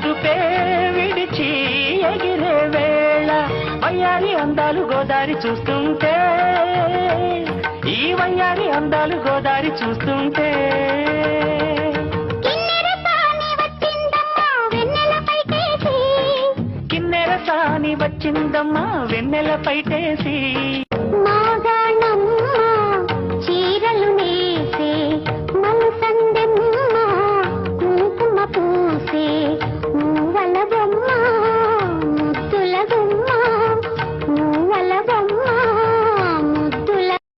అదుపే విడిచి ఎగిరే వేళ వయ్యారి అందాలు గోదారి చూస్తుంటే ఈ వయ్యారి అందాలు గోదారి చూస్తుంటే కిన్నెర సాని వచ్చిందమ్మా వెన్నెల పైటేసి